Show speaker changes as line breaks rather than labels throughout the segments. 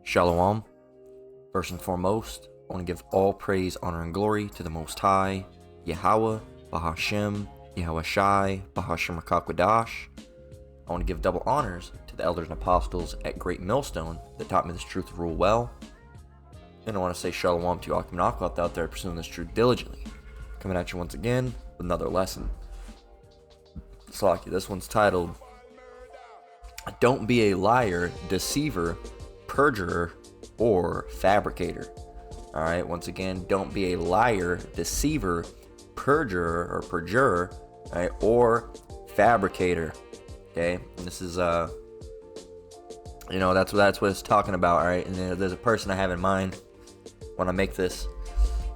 Shalom. First and foremost, I want to give all praise, honor, and glory to the Most High, Yahweh, Bahashem, Yahweh Shai, Bahashem Rakakwadash. I want to give double honors to the elders and apostles at Great Millstone that taught me this truth to rule well. And I want to say shalom to Akim and Akhlat out there pursuing this truth diligently. Coming at you once again with another lesson. Slaki, this one's titled, Don't Be a Liar, Deceiver, Perjurer, or Fabricator. Alright, once again, don't be a liar, deceiver, perjurer, right, or fabricator. Okay, and this is that's what it's talking about. Alright, and there's a person I have in mind when I make this.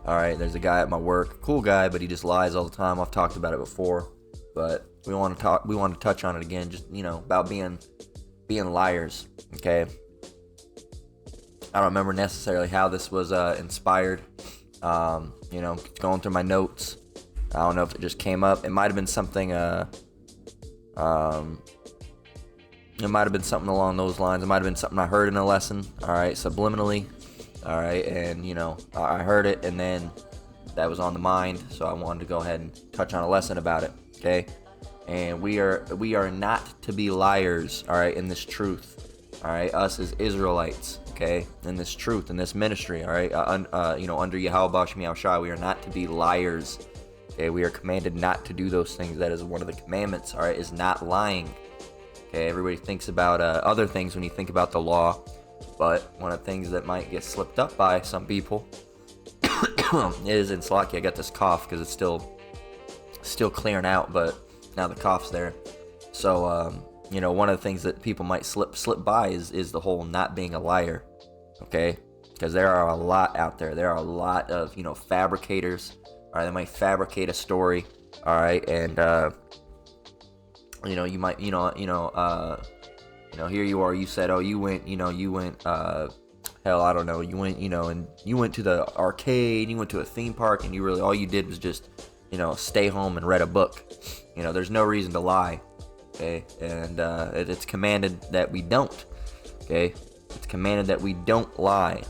Alright, there's a guy at my work, cool guy, but he just lies all the time. I've talked about it before, but we want to touch on it again, just about being liars. Okay, I don't remember necessarily how this was inspired. Going through my notes, I don't know if it just came up. It might have been something. It might have been something along those lines. It might have been something I heard in a lesson. All right, subliminally. All right, and I heard it, and then that was on the mind, so I wanted to go ahead and touch on a lesson about it. Okay, and we are not to be liars. All right, in this truth. All right, us as Israelites. Okay, in this truth, in this ministry, all right, under Yahweh Bashmi Shai, we are not to be liars. Okay, we are commanded not to do those things. That is one of the commandments. All right, is not lying. Okay, everybody thinks about other things when you think about the law, but one of the things that might get slipped up by some people is, in Slaki, I got this cough because it's still clearing out, but now the cough's there. So one of the things that people might slip by is the whole not being a liar. Okay, because there are a lot out there. There are a lot of fabricators. All right, they might fabricate a story. All right, and you might here you are. You said, oh, you went hell, I don't know. You went and you went to the arcade. You went to a theme park, and all you did was just stay home and read a book. There's no reason to lie. Okay, and it's commanded that we don't. Okay, it's commanded that we don't lie,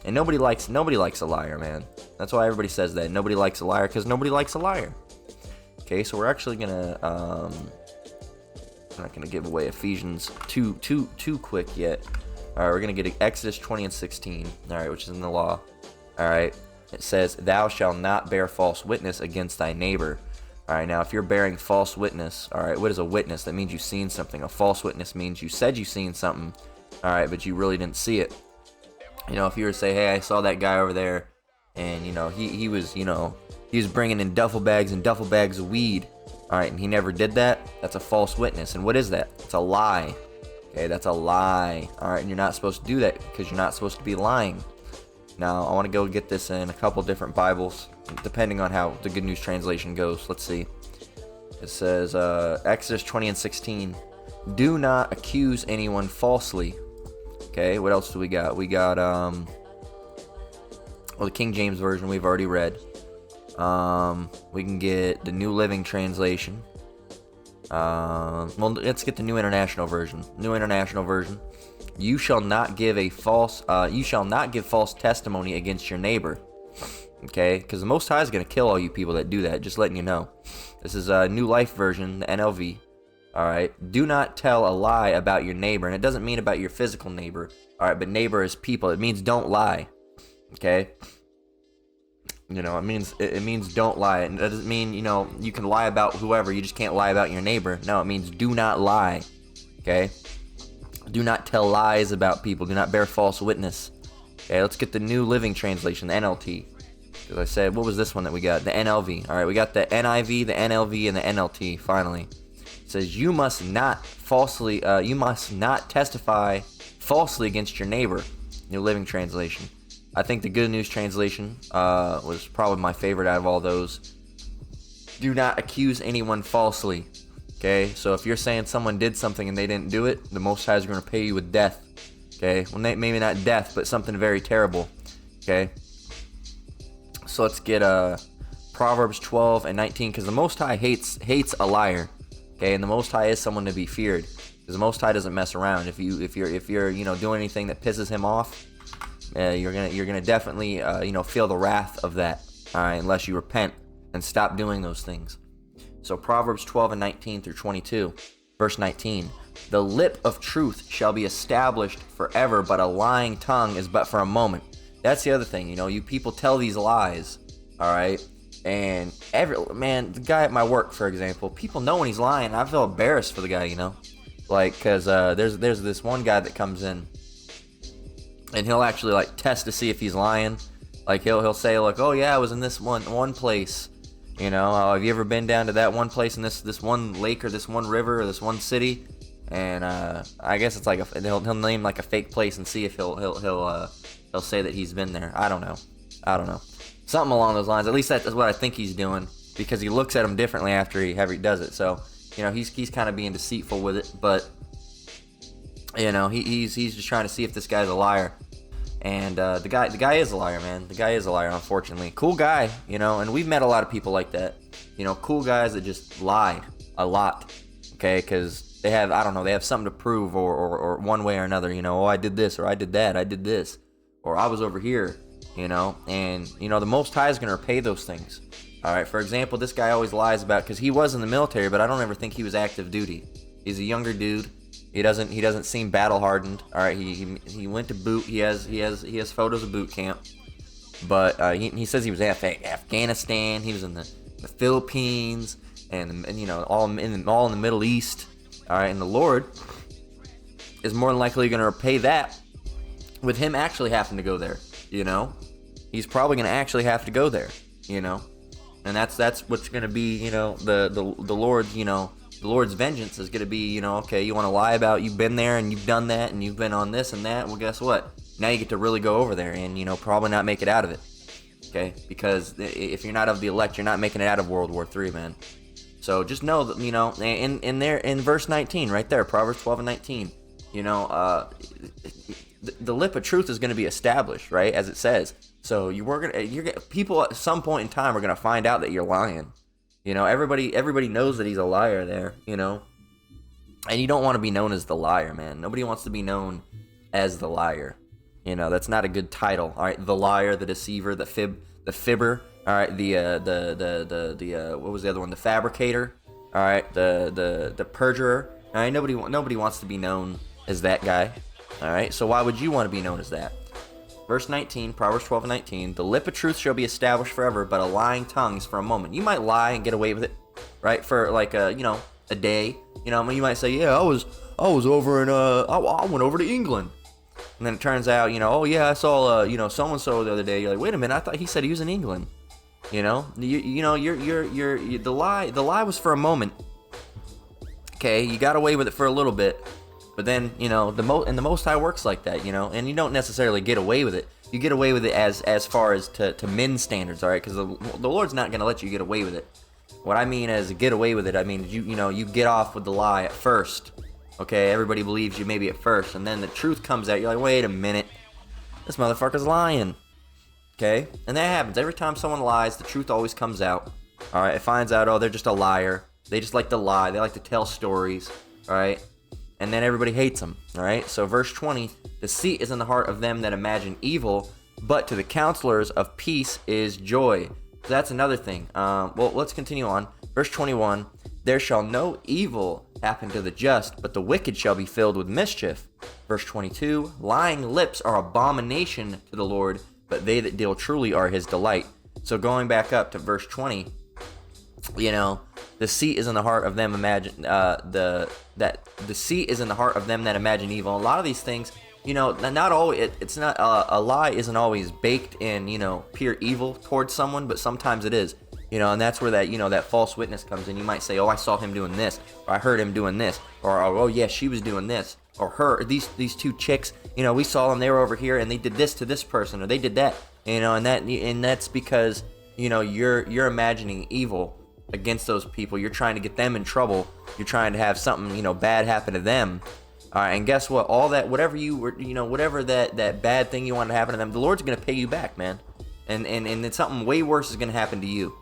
and nobody likes a liar, man. That's why everybody says that nobody likes a liar, because nobody likes a liar. Okay, so we're actually gonna I'm not gonna give away Ephesians too quick yet. All right, we're gonna get Exodus 20 and 16. All right, which is in the law. All right, it says, "Thou shalt not bear false witness against thy neighbor." All right, now if you're bearing false witness, all right, what is a witness? That means you've seen something. A false witness means you said you seen something, all right, but you really didn't see it. If you were to say, hey, I saw that guy over there, and he was bringing in duffel bags and duffel bags of weed, all right, and he never did that. That's a false witness. And what is that? It's a lie. Okay, that's a lie. All right, and you're not supposed to do that because you're not supposed to be lying. Now, I want to go get this in a couple different Bibles, depending on how the Good News Translation goes. Let's see. It says, Exodus 20 and 16, "Do not accuse anyone falsely." Okay, what else do we got? We got, the King James Version we've already read. We can get the New Living Translation. Let's get the New International Version. New International Version. "You shall not give false testimony against your neighbor." Okay, because the Most High is going to kill all you people that do that. Just letting you know. This is a New Life Version, the NLV. All right, "Do not tell a lie about your neighbor," and it doesn't mean about your physical neighbor. All right, but neighbor is people. It means don't lie. Okay. It means don't lie. And that doesn't mean you can lie about whoever. You just can't lie about your neighbor. No, it means do not lie. Okay. Do not tell lies about people. Do not bear false witness. Okay, let's get the New Living Translation, the NLT. Because I said, what was this one that we got? The NLV. All right, we got the NIV, the NLV, and the NLT. Finally, it says, you must not testify falsely against your neighbor. New Living Translation. I think the Good News Translation was probably my favorite out of all those. "Do not accuse anyone falsely." Okay, so if you're saying someone did something and they didn't do it, the Most High is going to pay you with death. Okay, well, maybe not death, but something very terrible. Okay, so let's get Proverbs 12 and 19, because the Most High hates a liar. Okay, and the Most High is someone to be feared. because the Most High doesn't mess around. If you're doing anything that pisses him off, you're gonna definitely feel the wrath of that. All right, unless you repent and stop doing those things. So Proverbs 12:19 through 22, verse 19. The lip of truth shall be established forever, but a lying tongue is but for a moment. That's the other thing, you people tell these lies, all right? And the guy at my work, for example, people know when he's lying. I feel embarrassed for the guy, like, because there's this one guy that comes in, and he'll actually like test to see if he's lying. Like he'll say like, oh yeah, I was in this one place. Have you ever been down to that one place in this one lake or this one river or this one city? And I guess it's like he'll name like a fake place and see if he'll say that he's been there. I don't know. Something along those lines. At least that's what I think he's doing, because he looks at him differently after he does it. So he's kind of being deceitful with it, but he's just trying to see if this guy's a liar. And the guy is a liar, man. The guy is a liar, unfortunately. Cool guy, and we've met a lot of people like that. Cool guys that just lie a lot, okay? Because they have something to prove, or one way or another. Oh, I did this, or I did that, I did this, or I was over here, and the Most High is going to repay those things. All right, for example, this guy always lies about, because he was in the military, but I don't ever think he was active duty. He's a younger dude. He doesn't seem battle hardened. All right, he went to boot. He has photos of boot camp, but he says he was in Afghanistan. He was in the Philippines, and all in the Middle East. All right, and the Lord is more than likely going to repay that with him actually having to go there. He's probably going to actually have to go there. And that's what's going to be. The Lord's the Lord's vengeance is going to be, okay, you want to lie about you've been there and you've done that and you've been on this and that. Well, guess what? Now you get to really go over there and, probably not make it out of it. Okay? Because if you're not of the elect, you're not making it out of World War III, man. So just know that, in verse 19, right there, Proverbs 12:19, the lip of truth is going to be established, right? As it says. So people at some point in time are going to find out that you're lying. Everybody knows that he's a liar there, and you don't want to be known as the liar, man. Nobody wants to be known as the liar. That's not a good title. All right, the liar, the deceiver, the fibber. All right, the what was the other one? The fabricator. All right, the perjurer. All right, nobody wants to be known as that guy. All right, so why would you want to be known as that? Verse 19, Proverbs 12:19, the lip of truth shall be established forever, but a lying tongue is for a moment. You might lie and get away with it, right? For like a day. You might say, yeah, I was over in I went over to England. And then it turns out, oh yeah, I saw so and so the other day. You're like, wait a minute, I thought he said he was in England. You're the lie was for a moment. Okay, you got away with it for a little bit. But then, the Most High works like that, and you don't necessarily get away with it. You get away with it as far as to men's standards, all right? Because the Lord's not going to let you get away with it. What I mean as get away with it, I mean, you get off with the lie at first, okay? Everybody believes you maybe at first, and then the truth comes out. You're like, wait a minute, this motherfucker's lying, okay? And that happens. Every time someone lies, the truth always comes out, all right? It finds out, oh, they're just a liar. They just like to lie. They like to tell stories, all right? And then everybody hates them, all right? So verse 20, deceit is in the heart of them that imagine evil, but to the counselors of peace is joy. So that's another thing. Well, let's continue on. Verse 21, there shall no evil happen to the just, but the wicked shall be filled with mischief. Verse 22, lying lips are abomination to the Lord, but they that deal truly are his delight. So going back up to verse 20, deceit is in the heart of them deceit is in the heart of them that imagine evil. A lot of these things, not always. It's not a lie isn't always baked in, pure evil towards someone, but sometimes it is. And that's where that false witness comes in. You might say, oh, I saw him doing this, or I heard him doing this, or oh yeah, she was doing this, or these two chicks, we saw them, they were over here and they did this to this person, or they did that, and that's because you're imagining evil against those people. You're trying to get them in trouble. You're trying to have something, bad happen to them. All right, and guess what? All that, whatever that bad thing you want to happen to them, the Lord's going to pay you back, man. And then something way worse is going to happen to you.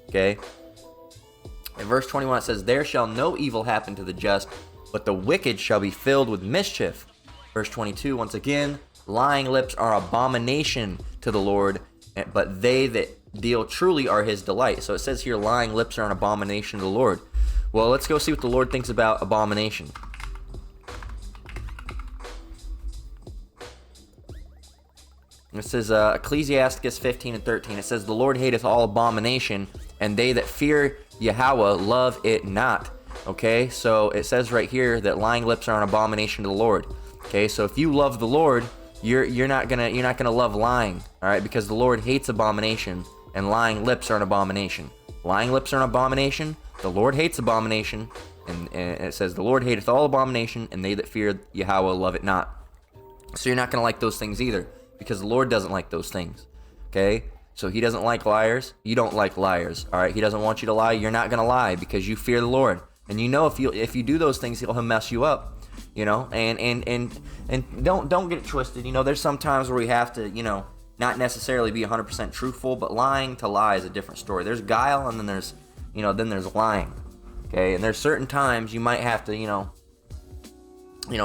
Okay? In verse 21 it says, there shall no evil happen to the just, but the wicked shall be filled with mischief. Verse 22, once again, lying lips are abomination to the Lord, but they that deal truly are his delight. So it says here, lying lips are an abomination to the Lord. Well, let's go see what the Lord thinks about abomination. It says, Ecclesiasticus 15:13. It says, the Lord hateth all abomination, and they that fear Yahweh love it not. Okay, so it says right here that lying lips are an abomination to the Lord. Okay, so if you love the Lord, you're not gonna love lying. All right, because the Lord hates abomination, and lying lips are an abomination. Lying lips are an abomination. The Lord hates abomination, and it says the Lord hateth all abomination, and they that fear Yahweh love it not. So you're not gonna like those things either, because the Lord doesn't like those things. Okay, so he doesn't like liars. You don't like liars. All right, he doesn't want you to lie. You're not gonna lie because you fear the Lord, and you know if you do those things, he'll mess you up. You know, and don't get it twisted. You know, there's some times where we have to, you know, not necessarily be 100% truthful, but lying to lie is a different story. There's guile, and then there's lying. Okay, and there's certain times you might have to, you know,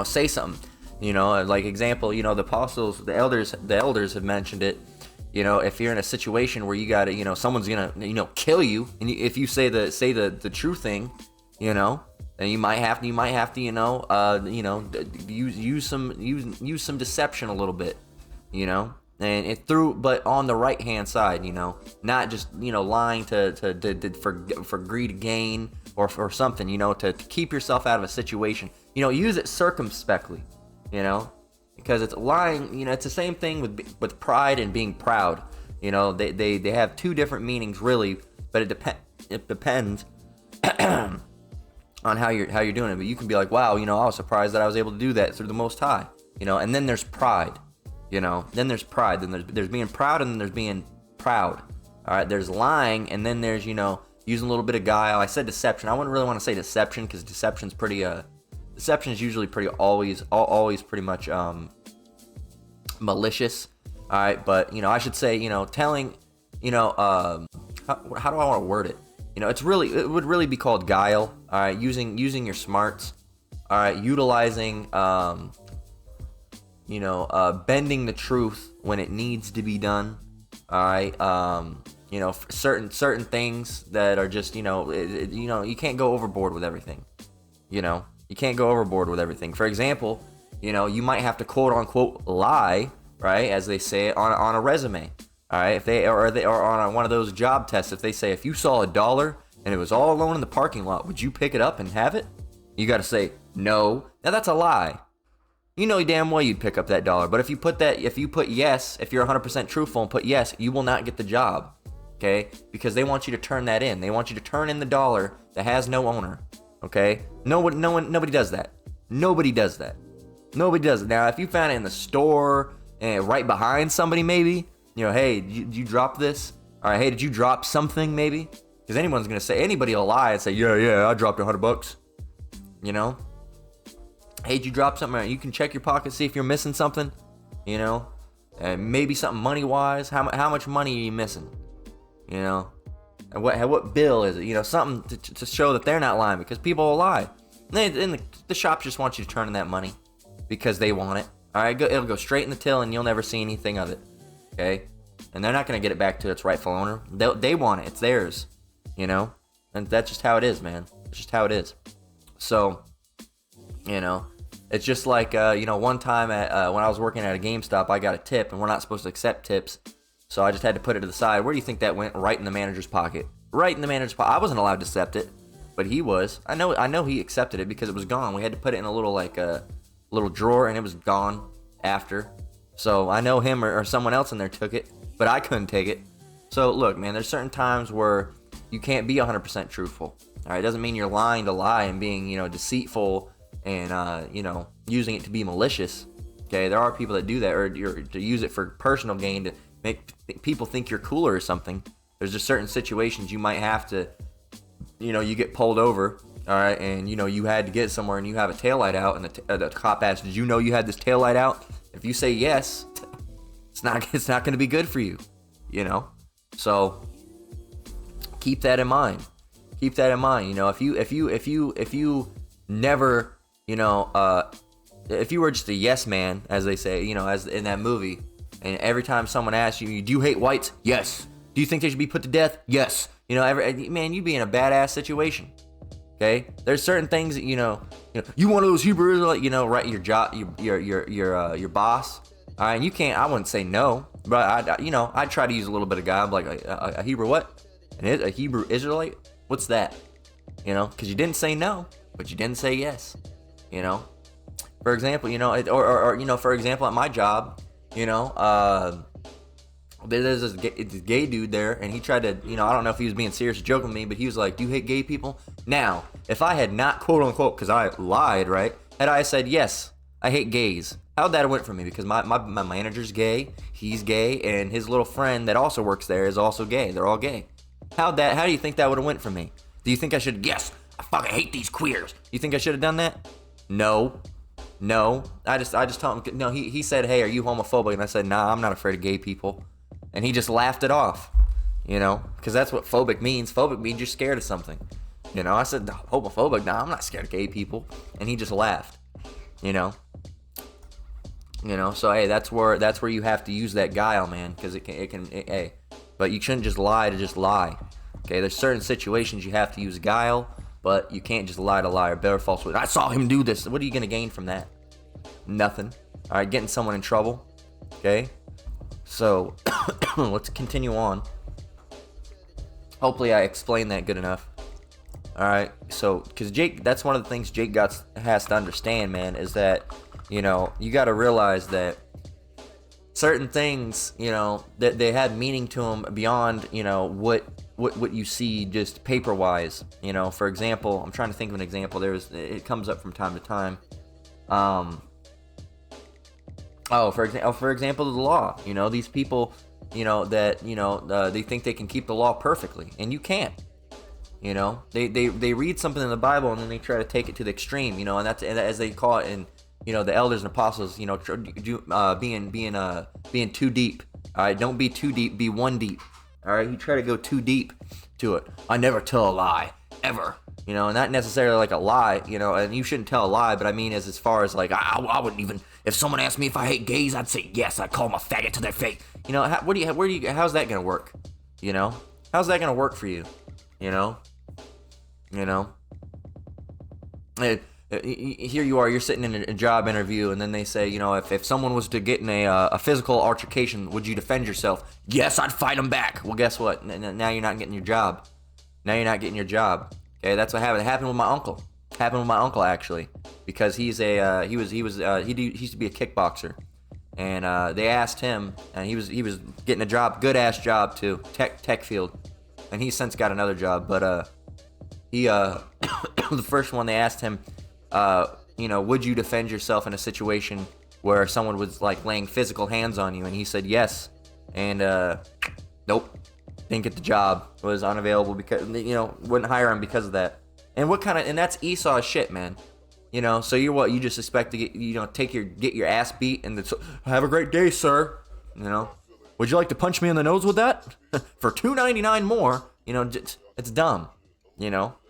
say something. You know, like example, you know, the apostles, the elders have mentioned it. You know, if you're in a situation where you gotta, you know, someone's gonna, you know, kill you, and if you say the true thing, you know, then you might have to, you know, use some deception a little bit, you know, and but on the right hand side, you know, not just, you know, lying for greed gain or for something, you know, to keep yourself out of a situation. You know, use it circumspectly. You know, because it's lying. You know, it's the same thing with pride and being proud. You know, they have two different meanings really, but it depends on how you're doing it. But you can be like, wow, you know, I was surprised that I was able to do that through the Most High. You know, and then there's pride. You know, then there's pride. Then there's being proud, and then there's being proud. All right, there's lying, and then there's, you know, using a little bit of guile. I said deception. I wouldn't really want to say deception because deception's pretty Deception is usually always pretty much malicious. All right, but you know, I should say, you know, telling, you know, how do I want to word it? You know, it would really be called guile. All right, using your smarts. All right, utilizing, you know, bending the truth when it needs to be done. All right, you know, certain things that are just, you know, you know, you can't go overboard with everything. You know. You can't go overboard with everything. For example, you know, you might have to quote unquote lie, right, as they say it on a resume. All right, if they or on one of those job tests, if they say if you saw $1 and it was all alone in the parking lot, would you pick it up and have it? You got to say no. Now that's a lie. You know damn well you'd pick up that dollar. But if you put yes, if you're 100% truthful and put yes, you will not get the job. Okay, because they want you to turn that in. They want you to turn in the dollar that has no owner. Okay, nobody does that. Nobody does that. Nobody does it. Now, if you found it in the store and right behind somebody, maybe, you know, hey, did you drop this? All right, hey, did you drop something? Maybe, because anybody will lie and say, yeah, I dropped $100. You know, hey, did you drop something? You can check your pocket, see if you're missing something. You know, and maybe something money wise. How much money are you missing? You know. And what bill is it? You know, something to show that they're not lying, because people will lie. And the shops just want you to turn in that money because they want it. All right, it'll go straight in the till, and you'll never see anything of it. Okay, and they're not gonna get it back to its rightful owner. They want it. It's theirs. You know, and that's just how it is, man. It's just how it is. So, you know, it's just like you know, one time when I was working at a GameStop, I got a tip, and we're not supposed to accept tips. So I just had to put it to the side. Where do you think that went? Right in the manager's pocket. Right in the manager's pocket. I wasn't allowed to accept it, but he was. I know he accepted it because it was gone. We had to put it in a little little drawer, and it was gone after. So I know him or someone else in there took it, but I couldn't take it. So look, man, there's certain times where you can't be 100% truthful. All right, it doesn't mean you're lying to lie and being, you know, deceitful and you know, using it to be malicious. Okay, there are people that do that, or to use it for personal gain to make people think you're cooler or something. There's just certain situations you might have to, you know, you get pulled over, all right, and you know you had to get somewhere and you have a taillight out, and the cop asks, "Did you know you had this taillight out?" If you say yes, it's not going to be good for you, you know. So keep that in mind. Keep that in mind. You know, if you never, if you were just a yes man, as they say, as in that movie, and every time someone asks you, do you hate whites? Yes. Do you think they should be put to death? Yes. Man, you'd be in a badass situation. Okay, there's certain things that you one of those Hebrew Israelite, right? Your job, your boss. All right, and you can't. I wouldn't say no, but I'd try to use a little bit of guile, like a Hebrew what? A Hebrew Israelite? What's that? Because you didn't say no, but you didn't say yes. For example, or for example, at my job, there's this gay dude there, and he tried to, I don't know if he was being serious or joking with me, but he was like, do you hate gay people? Now, if I had not, quote unquote, because I lied, right? Had I said, yes, I hate gays, how'd that have went for me? Because my manager's gay, he's gay, and his little friend that also works there is also gay. They're all gay. How do you think that would have went for me? Do you think I should, yes, I fucking hate these queers. You think I should have done that? No. I just told him, no, he said, hey, are you homophobic? And I said, nah, I'm not afraid of gay people. And he just laughed it off, because that's what phobic means. Phobic means you're scared of something. I said, homophobic? Nah, I'm not scared of gay people. And he just laughed, so hey, that's where you have to use that guile, man, because hey, but you shouldn't just lie to just lie. Okay, there's certain situations you have to use guile, but you can't just lie to lie or bear false witness. I saw him do this. What are you going to gain from that? Nothing. All right, getting someone in trouble. Okay, so let's continue on. Hopefully I explained that good enough. All right, so because Jake, that's one of the things Jake has to understand, man, is that you got to realize that certain things, that they had meaning to them beyond, what you see just paper wise. For example, I'm trying to think of an example. It comes up from time to time. For example, the law. These people, that they think they can keep the law perfectly, and you can't. They read something in the Bible and then they try to take it to the extreme. And that's as they call it in the elders and apostles. Being too deep. All right, don't be too deep. Be one deep. All right, you try to go too deep to it. I never tell a lie ever. And not necessarily like a lie. And you shouldn't tell a lie, but I mean as far as like I wouldn't even. If someone asked me if I hate gays, I'd say yes. I'd call them a faggot to their face. How's that gonna work? How's that gonna work for you? Here you are, you're sitting in a job interview, and then they say, if someone was to get in a physical altercation, would you defend yourself? Yes, I'd fight them back. Well, guess what? Now you're not getting your job. Okay, that's what happened. It happened with my uncle. Actually, because he used to be a kickboxer, and they asked him, and he was getting a job, good ass job too, tech field, and he's since got another job, but he the first one they asked him, would you defend yourself in a situation where someone was like laying physical hands on you? And he said yes, and nope, didn't get the job, was unavailable because wouldn't hire him because of that. And and that's Esau shit, man. So you just expect to get your ass beat and have a great day, sir. Would you like to punch me in the nose with that for $2.99 more? It's dumb.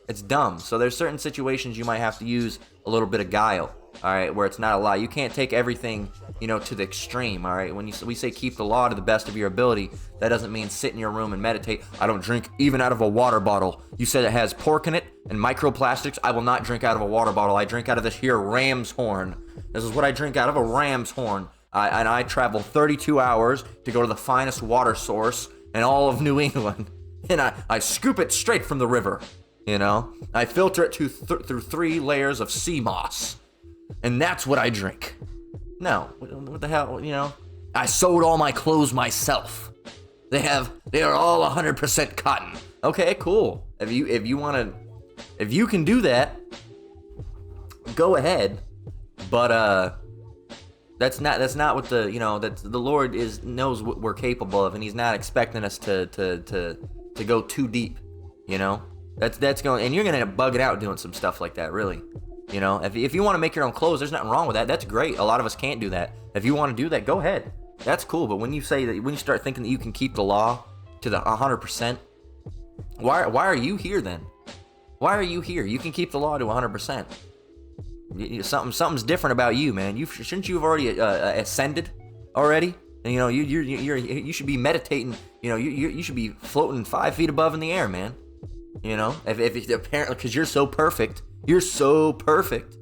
It's dumb. So there's certain situations you might have to use a little bit of guile, all right, where it's not a lie. You can't take everything, to the extreme, all right? When we say keep the law to the best of your ability, that doesn't mean sit in your room and meditate. I don't drink even out of a water bottle. You said it has pork in it and microplastics. I will not drink out of a water bottle. I drink out of this here ram's horn. This is what I drink out of, a ram's horn. And I travel 32 hours to go to the finest water source in all of New England. And I scoop it straight from the river. I filter it through 3 layers of sea moss, and that's what I drink. No, what the hell, I sewed all my clothes myself. They are all 100% cotton. Okay, cool. If you can do that, go ahead. But that's not what the Lord knows what we're capable of, and He's not expecting us to go too deep. That's going, and you're gonna end up bugging out doing some stuff like that, really. If you want to make your own clothes, there's nothing wrong with that. That's great. A lot of us can't do that. If you want to do that, go ahead. That's cool. But when you start thinking that you can keep the law to the 100%, why are you here then? Why are you here? You can keep the law to 100%. Something's different about you, man. Shouldn't you have already ascended already? And, you should be meditating. You should be floating 5 feet above in the air, man. If apparently, because you're so perfect. You're so perfect.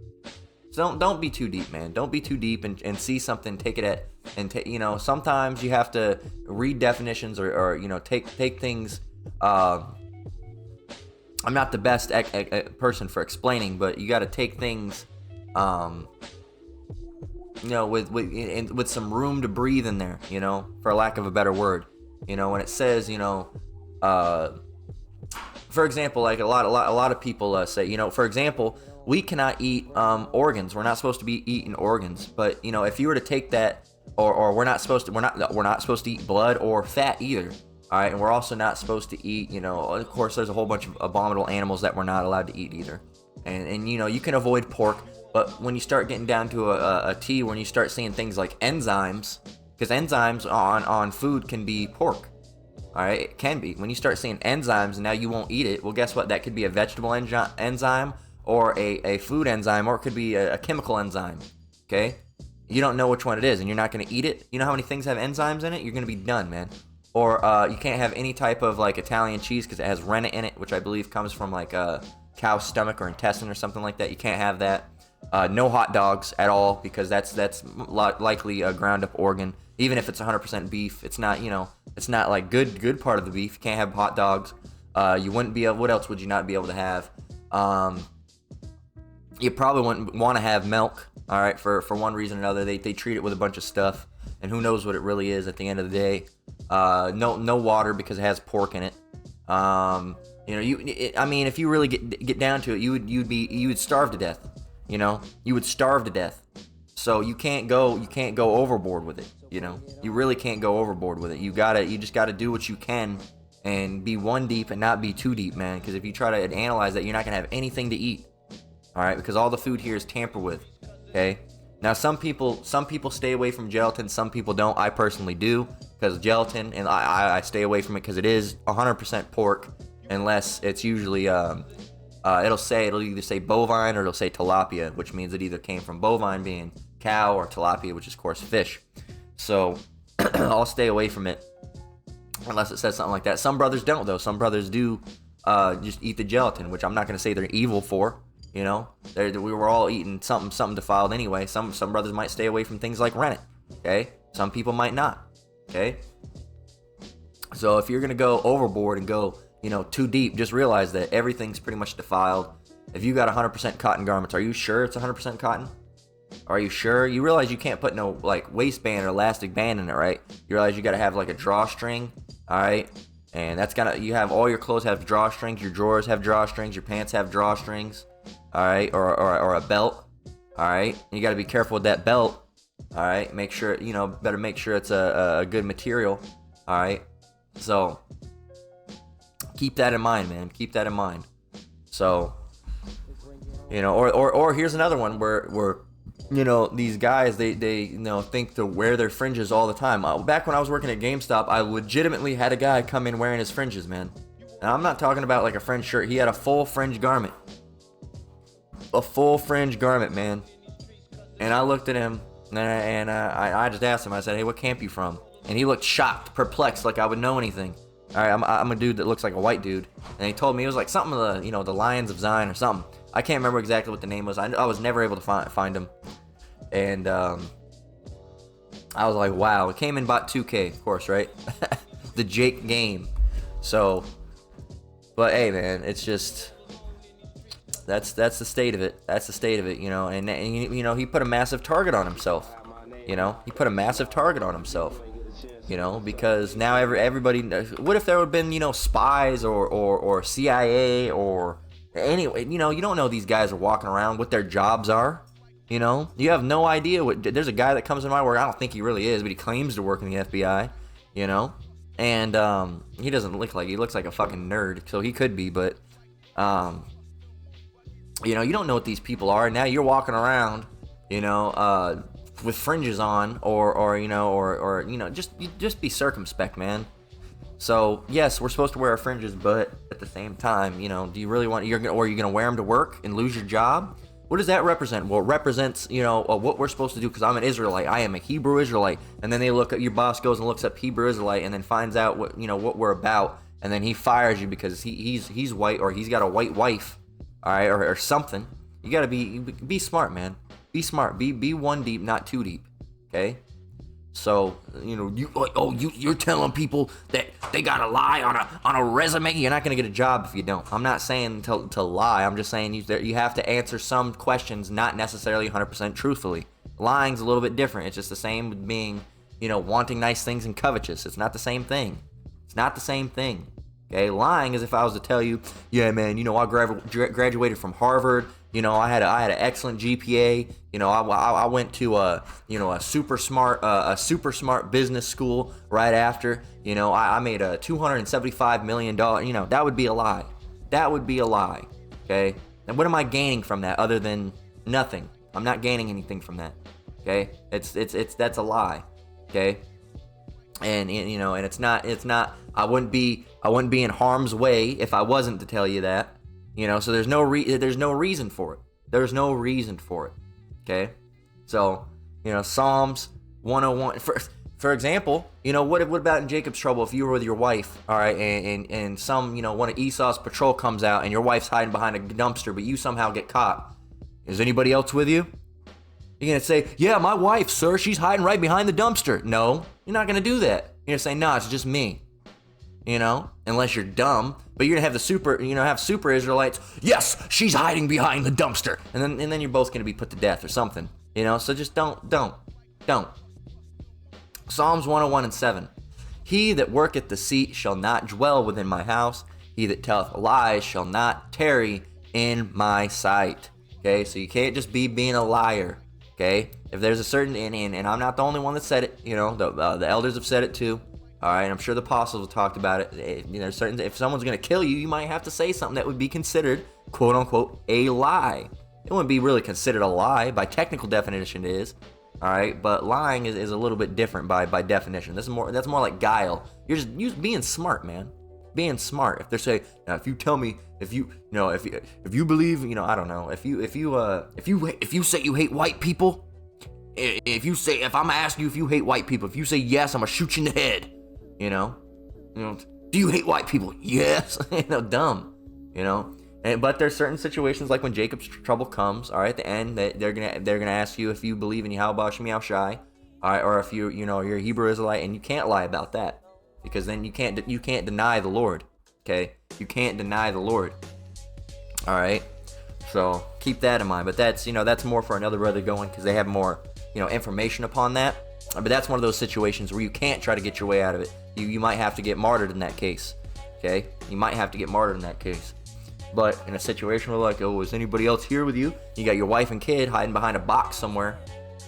So don't be too deep, man. Don't be too deep and see something, take it at, and sometimes you have to read definitions or take things. I'm not the best person for explaining, but you got to take things, with some room to breathe in there, for lack of a better word. When it says, for example, like a lot of people say, for example, we cannot eat organs. We're not supposed to be eating organs. But if you were to take that, or we're not supposed to eat blood or fat either. All right, and we're also not supposed to eat. Of course, there's a whole bunch of abominable animals that we're not allowed to eat either. And you can avoid pork, but when you start getting down to a T, when you start seeing things like enzymes, because enzymes on food can be pork. All right, it can be. When you start seeing enzymes and now you won't eat it, well, guess what? That could be a vegetable enzyme or a food enzyme, or it could be a chemical enzyme, okay? You don't know which one it is, and you're not going to eat it. You know how many things have enzymes in it? You're going to be done, man. Or you can't have any type of, like, Italian cheese because it has rennet in it, which I believe comes from, like, a cow's stomach or intestine or something like that. You can't have that. No hot dogs at all, because that's likely a ground-up organ. Even if it's 100% beef, it's not, it's not like good part of the beef. You can't have hot dogs. You wouldn't be able. What else would you not be able to have? You probably wouldn't want to have milk. All right, for one reason or another, they treat it with a bunch of stuff, and who knows what it really is at the end of the day. No water because it has pork in it. If you really get down to it, you would starve to death. You would starve to death. So you can't go overboard with it. You really can't go overboard with it. You just gotta do what you can and be one deep and not be too deep, man. Because if you try to analyze that, you're not gonna have anything to eat. All right, because all the food here is tampered with. Okay. Now some people stay away from gelatin. Some people don't. I personally do, because gelatin, and I stay away from it because it is 100% pork, unless it's usually it'll either say bovine or it'll say tilapia, which means it either came from bovine being cow or tilapia, which is of course fish. So I'll stay away from it unless it says something like that. Some brothers don't, though. Some brothers do just eat the gelatin, which I'm not going to say they're evil for. We were all eating something defiled anyway. Some brothers might stay away from things like rennet. Okay, some people might not. Okay, so if you're going to go overboard and go too deep, just realize that everything's pretty much defiled. If you got 100% cotton garments, are you sure it's 100% cotton? Are you sure? You realize you can't put no like waistband or elastic band in it, right? You realize you got to have like a drawstring, all right? And you have all your clothes have drawstrings, your drawers have drawstrings, your pants have drawstrings, all right? Or a belt, all right? You got to be careful with that belt, all right? Make sure better make sure it's a good material, all right? So keep that in mind, man. Keep that in mind. So, or here's another one where these guys, they think to wear their fringes all the time. Back when I was working at GameStop, I legitimately had a guy come in wearing his fringes, man. And I'm not talking about like a fringe shirt. He had a full fringe garment. A full fringe garment, man. And I looked at him, and I just asked him, I said, hey, what camp you from? And he looked shocked, perplexed, like I would know anything. All right, I'm a dude that looks like a white dude. And he told me it was like something of the Lions of Zion or something. I can't remember exactly what the name was. I was never able to find him. And I was like, wow. It came in about 2K, of course, right? The Jake game. So, but hey, man, it's just that's the state of it. That's the state of it, And he put a massive target on himself. He put a massive target on himself. Because now everybody. What if there would have been spies or CIA or anyway? You don't know these guys are walking around, what their jobs are. You have no idea what. There's a guy that comes in my work. I don't think he really is, but he claims to work in the FBI. And he doesn't look like he looks like a fucking nerd, so he could be, but you don't know what these people are. Now you're walking around, with fringes on, or just be circumspect, man. So yes, we're supposed to wear our fringes, but at the same time, do you really want? Are you gonna wear them to work and lose your job? What does that represent? Well, it represents, what we're supposed to do because I'm an Israelite. I am a Hebrew Israelite. And then they look at your boss goes and looks up Hebrew Israelite and then finds out what we're about. And then he fires you because he's white or he's got a white wife, all right, or something. You got to be smart, man. Be smart. Be one deep, not two deep, okay? So, you're telling people that they gotta lie on a resume. You're not gonna get a job if you don't. I'm not saying to lie. I'm just saying you have to answer some questions not necessarily 100% truthfully. Lying's a little bit different. It's just the same with being, wanting nice things and covetous. It's not the same thing. It's not the same thing. Okay, lying is if I was to tell you, yeah, man, I graduated from Harvard. I had an excellent GPA. I went to a super smart business school right after. I made a $275 million. That would be a lie. That would be a lie. Okay, and what am I gaining from that other than nothing? I'm not gaining anything from that. Okay, that's a lie. Okay. And and it's not. I wouldn't be in harm's way if I wasn't to tell you that. So there's no reason for it. There's no reason for it. Okay, so Psalms 101. For example, what about in Jacob's trouble if you were with your wife, all right, and some one of Esau's patrol comes out and your wife's hiding behind a dumpster, but you somehow get caught. Is anybody else with you? You're going to say, yeah, my wife, sir, she's hiding right behind the dumpster. No, you're not going to do that. You're going to say, no, it's just me. Unless you're dumb. But you're going to have super Israelites. Yes, she's hiding behind the dumpster. And then you're both going to be put to death or something. So just don't. Psalms 101:7. He that worketh deceit shall not dwell within my house. He that telleth lies shall not tarry in my sight. Okay, so you can't just be being a liar. Okay, if there's a certain and I'm not the only one that said it. The elders have said it too. All right, I'm sure the apostles have talked about it. If someone's gonna kill you, you might have to say something that would be considered quote unquote a lie. It wouldn't be really considered a lie by technical definition. It is. All right, but lying is a little bit different by definition. That's more like guile. You're just being smart, man. Being smart. If they say, now, if you tell me, if you believe, I don't know, if you say you hate white people, if I'm asking you if you hate white people, if you say yes, I'm gonna shoot you in the head. Do you hate white people? Yes. Dumb. But there's certain situations like when Jacob's trouble comes, all right, at the end, that they're gonna ask you if you believe in Yahweh Shem Yahweh Shai, all right, or if you're a Hebrew Israelite, and you can't lie about that, because then you can't deny the Lord. Okay, you can't deny the Lord. All right, so keep that in mind. But that's more for another brother going, because they have more information upon that. But that's one of those situations where you can't try to get your way out of it. You might have to get martyred in that case. Okay, you might have to get martyred in that case. But in a situation where is anybody else here with you? You got your wife and kid hiding behind a box somewhere.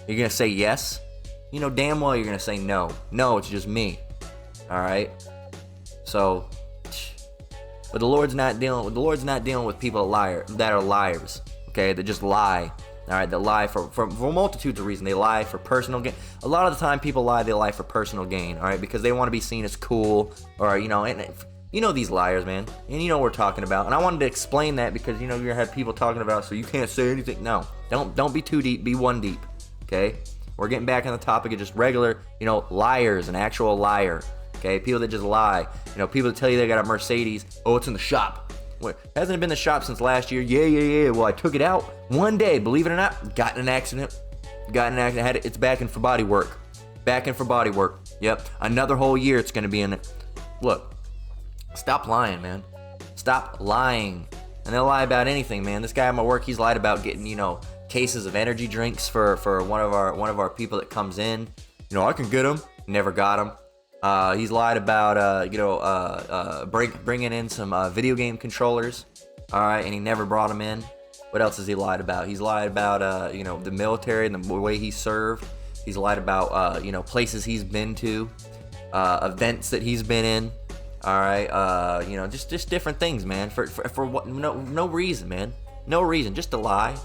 You're gonna say yes? Damn well you're gonna say no. No, it's just me. All right. So, but the Lord's not dealing with people that are liars. Okay, that just lie. All right, that lie for multitudes of reasons. They lie for personal gain. A lot of the time, people lie. They lie for personal gain. All right, because they want to be seen as cool, or these liars, man, and what we're talking about. And I wanted to explain that because you're gonna have people talking about, so you can't say anything. No, don't be too deep. Be one deep. Okay, we're getting back on the topic of just regular, liars, an actual liar. Okay, people that just lie. People that tell you they got a Mercedes. Oh, it's in the shop. What? Hasn't it been in the shop since last year? Yeah. Well, I took it out one day. Believe it or not, got in an accident. Had it. It's back in for body work. Yep. Another whole year it's gonna be in it. Look. Stop lying, man. Stop lying. And they'll lie about anything, man. This guy at my work, he's lied about getting, cases of energy drinks for one of our people that comes in. I can get them. Never got them. He's lied about, bringing in some video game controllers. All right, and he never brought them in. What else has he lied about? He's lied about, the military and the way he served. He's lied about, places he's been to, events that he's been in. All right, just different things, man. For what? No reason, man. No reason, just to lie.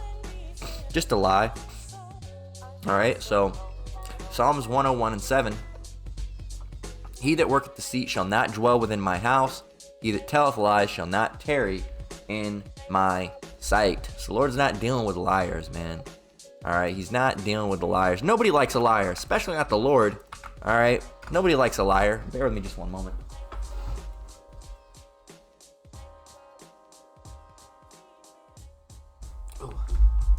All right, so Psalms 101:7. He that worketh deceit shall not dwell within my house. He that telleth lies shall not tarry in my Psyched. So the Lord's not dealing with liars, man. All right, he's not dealing with the liars. Nobody likes a liar, especially not the Lord. All right, nobody likes a liar. Bear with me just one moment. All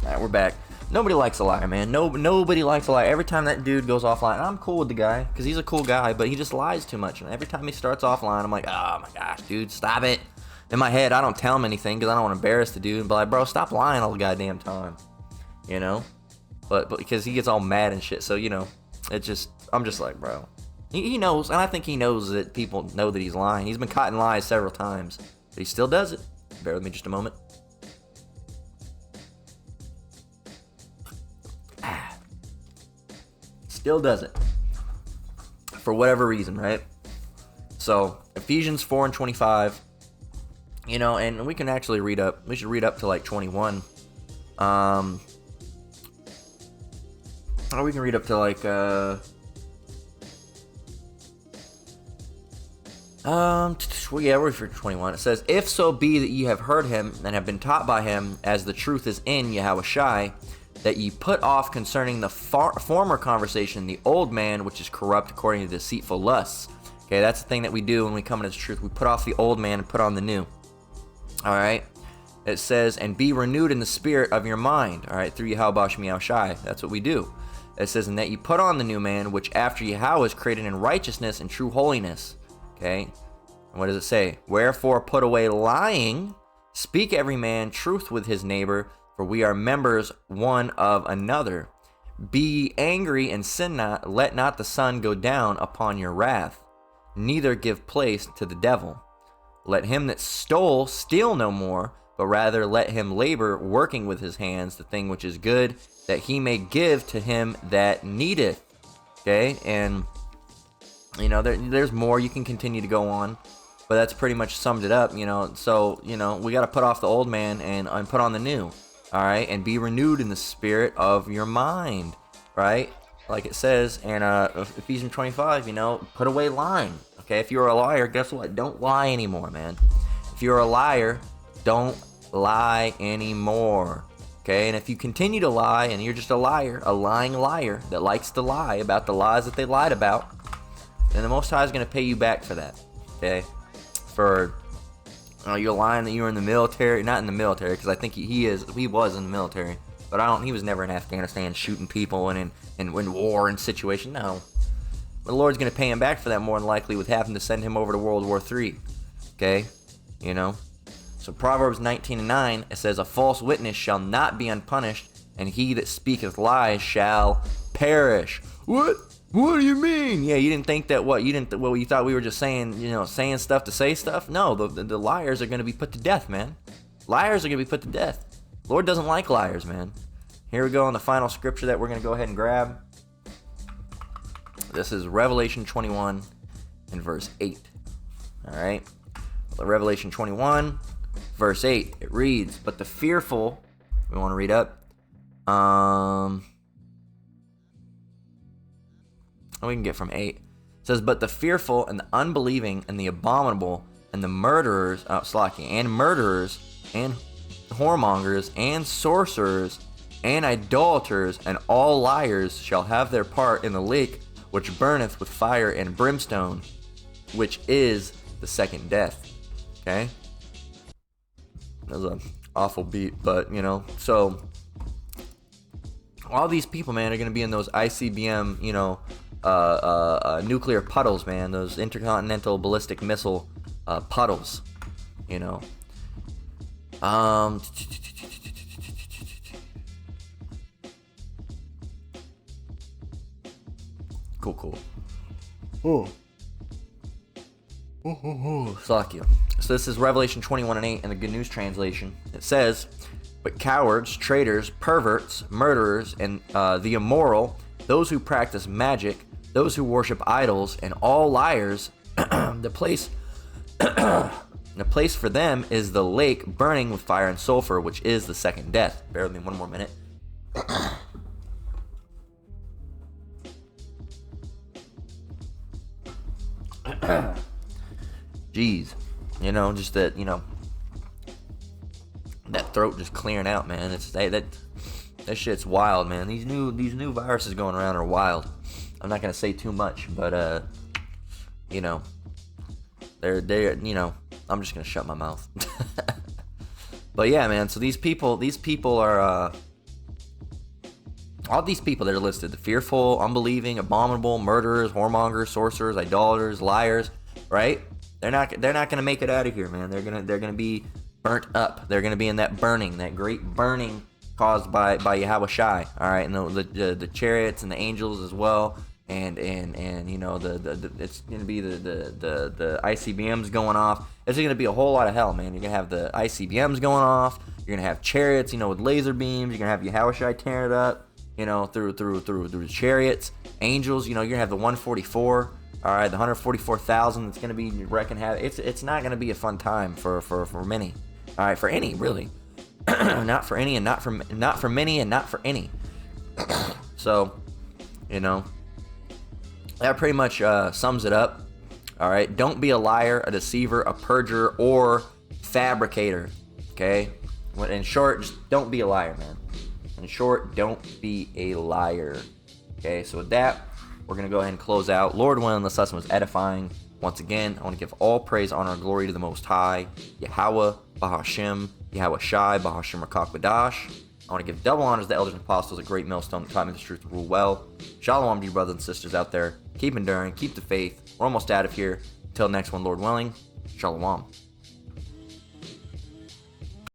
right, we're back. Nobody likes a liar, man. Nobody likes a liar. Every time that dude goes offline, I'm cool with the guy because he's a cool guy, but he just lies too much. And every time he starts offline, I'm like, oh my gosh, dude, stop it. In my head, I don't tell him anything because I don't want to embarrass the dude and be like, bro, stop lying all the goddamn time, you know? But because he gets all mad and shit, so, you know, I'm just like, bro. He knows, and I think he knows that people know that he's lying. He's been caught in lies several times, but he still does it. Bear with me just a moment. Still does it. For whatever reason, right? So, Ephesians 4:25, you know, and we can actually read up. We should read up to like 21. Or we can read up to like, well, yeah, we're for 21. It says, if so be that ye have heard him and have been taught by him, as the truth is in Yahushai, that ye put off concerning the former conversation the old man, which is corrupt according to deceitful lusts. Okay, that's the thing that we do when we come into the truth. We put off the old man and put on the new. All right. It says, and be renewed in the spirit of your mind. All right, through Yahweh Shai. That's what we do. It says, and that ye put on the new man, which after Yahweh is created in righteousness and true holiness. Okay. And what does it say? Wherefore put away lying, speak every man truth with his neighbor, for we are members one of another. Be ye angry and sin not, let not the sun go down upon your wrath, neither give place to the devil. Let him that stole steal no more, but rather let him labor, working with his hands the thing which is good, that he may give to him that needeth. Okay, and you know, there's more. You can continue to go on, but that's pretty much summed it up. You know, so you know, we got to put off the old man and put on the new. All right, and be renewed in the spirit of your mind. Right, like it says in Ephesians 25. You know, put away lying. Okay, if you're a liar, guess what? Don't lie anymore, man. If you're a liar, don't lie anymore. Okay, and if you continue to lie and you're just a liar, a lying liar that likes to lie about the lies that they lied about, then the Most High is going to pay you back for that. Okay, for you're lying that you were in the military, not in the military, because I think he was in the military, but he was never in Afghanistan shooting people and in war and situation. No, the Lord's going to pay him back for that more than likely with having to send him over to World War III. Okay, you know. So Proverbs 19:9, it says, a false witness shall not be unpunished, and he that speaketh lies shall perish. What? What do you mean? Yeah, you didn't think that you thought we were just saying, you know, saying stuff to say stuff? No, the liars are going to be put to death, man. Liars are going to be put to death. Lord doesn't like liars, man. Here we go on the final scripture that we're going to go ahead and grab. This is Revelation 21 and verse 8. All right. Revelation 21, verse 8. It reads, but the fearful, we want to read up. We can get from 8. It says, but the fearful and the unbelieving and the abominable and the murderers, and murderers and whoremongers and sorcerers and idolaters and all liars shall have their part in the lake which burneth with fire and brimstone, which is the second death. Okay? That was an awful beat, but, you know, so all these people, man, are going to be in those ICBM, you know, nuclear puddles, man, those intercontinental ballistic missile puddles, you know. Cool. Fuck you. So this is Revelation 21:8 in the Good News Translation. It says, but cowards, traitors, perverts, murderers, and the immoral, those who practice magic, those who worship idols, and all liars, the place for them is the lake burning with fire and sulfur, which is the second death. Bear with me one more minute. Jeez, you know, just that, you know, that throat just clearing out, man. It's that shit's wild, man. These new viruses going around are wild. I'm not gonna say too much, but you know, they're you know, I'm just gonna shut my mouth. But yeah, man. So these people are all these people that are listed: the fearful, unbelieving, abominable, murderers, whoremongers, sorcerers, idolaters, liars. Right? They're not gonna make it out of here, man. They're gonna be burnt up. They're gonna be in that burning, that great burning caused by Yahweh Shai. All right, and the chariots and the angels as well. And you know the it's gonna be the ICBMs going off. It's gonna be a whole lot of hell, man. You're gonna have the ICBMs going off. You're gonna have chariots, you know, with laser beams. You're gonna have Yahweh Shai tearing it up, you know, through the chariots. Angels, you know, you're gonna have the 144. All right, the 144,000 that's gonna be wrecking havoc. It's not gonna be a fun time for many. All right, for any really, not for any, and not for many, and not for any. So, you know, that pretty much sums it up. All right, don't be a liar, a deceiver, a perjurer, or fabricator. Okay, in short, just don't be a liar, man. In short, don't be a liar. Okay, so with that, we're going to go ahead and close out. Lord willing, this lesson was edifying. Once again, I want to give all praise, honor, and glory to the Most High, Yahweh, Bahashem, Yahweh Shai, Bahashem Rakak Badash. I want to give double honors to the elders and apostles, a great millstone that taught me the truth to rule well. Shalom to you brothers and sisters out there. Keep enduring, keep the faith. We're almost out of here. Until next one, Lord willing. Shalom.